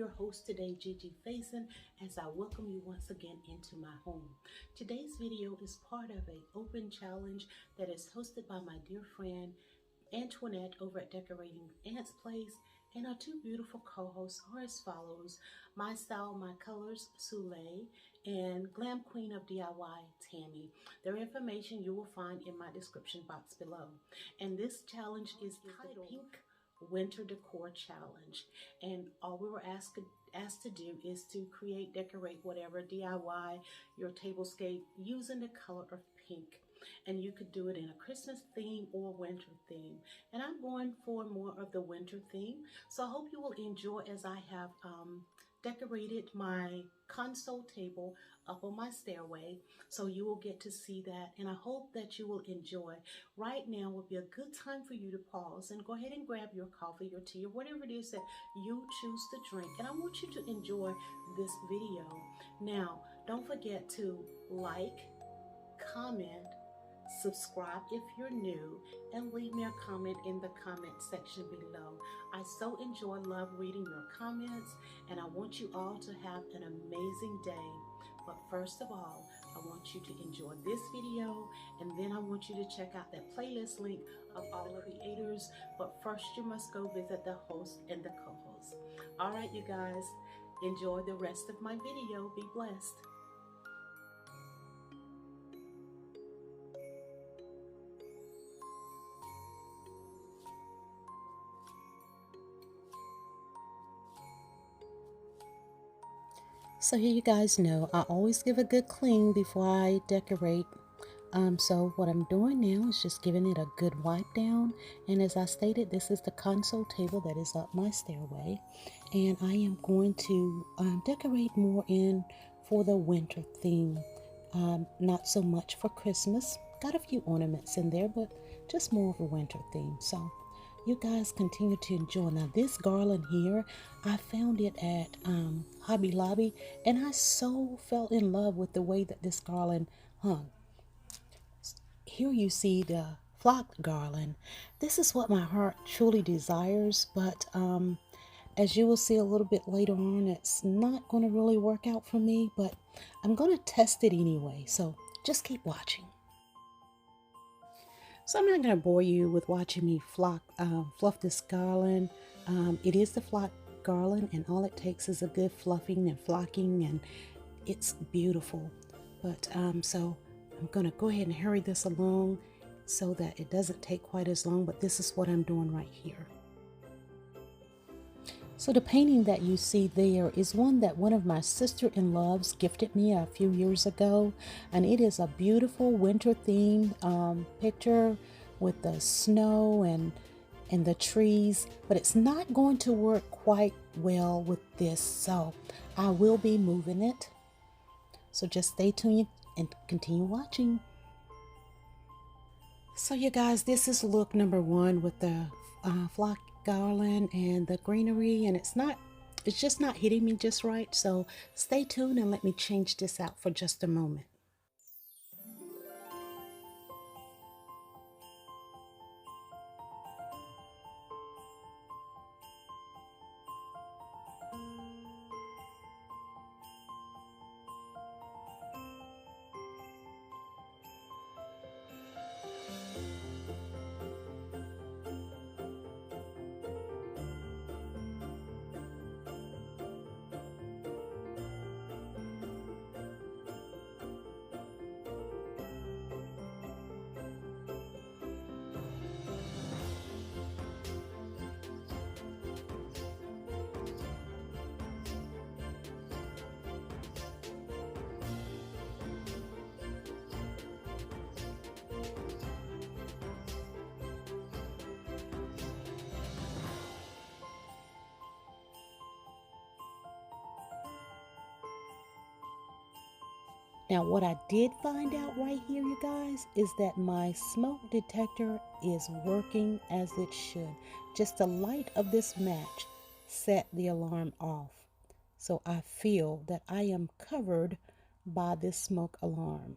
your host today, Gigi Faison, as I welcome you once again into my home. Today's video is part of an open challenge that is hosted by my dear friend Antoinette over at Decorating Aunt's Place, and our two beautiful co-hosts are as follows: My Style, My Colors, Sule, and Glam Queen of DIY, Tammy. Their information you will find in my description box below. And this challenge is titled Pink Winter Decor Challenge, and all we were asked to do is to decorate whatever DIY your tablescape using the color of pink. And you could do it in a Christmas theme or winter theme. And I'm going for more of the winter theme. So I hope you will enjoy as I have decorated my console table up on my stairway. So you will get to see that. And I hope that you will enjoy. Right now would be a good time for you to pause and go ahead and grab your coffee, your tea, or whatever it is that you choose to drink. And I want you to enjoy this video. Now, don't forget to like, comment, subscribe if you're new, and leave me a comment in the comment section below. I so love reading your comments, and I want you all to have an amazing day. But first of all, I want you to enjoy this video, and then I want you to check out that playlist link of all the creators. But first, you must go visit the host and the co-host. All right, you guys, enjoy the rest of my video. Be blessed. So here, you guys know I always give a good clean before I decorate. So what I'm doing now is just giving it a good wipe down. And as I stated, this is the console table that is up my stairway. And I am going to decorate more in for the winter theme. Not so much for Christmas. Got a few ornaments in there, but just more of a winter theme. So you guys continue to enjoy. Now this garland here, I found it at Hobby Lobby, and I so fell in love with the way that this garland hung. Here you see the flock garland. This is what my heart truly desires, but as you will see a little bit later on, it's not going to really work out for me, but I'm going to test it anyway, so just keep watching. So I'm not going to bore you with watching me fluff this garland. It is the flock garland, and all it takes is a good fluffing and flocking, and it's beautiful. But so I'm going to go ahead and hurry this along so that it doesn't take quite as long, but this is what I'm doing right here. So the painting that you see there is one that one of my sister-in-laws gifted me a few years ago, and it is a beautiful winter themed picture with the snow and the trees, but it's not going to work quite well with this, so I will be moving it. So just stay tuned and continue watching. So you guys, this is look number one with the flock garland and the greenery, and it's just not hitting me just right. So stay tuned and let me change this out for just a moment. Now what I did find out right here, you guys, is that my smoke detector is working as it should. Just the light of this match set the alarm off. So I feel that I am covered by this smoke alarm.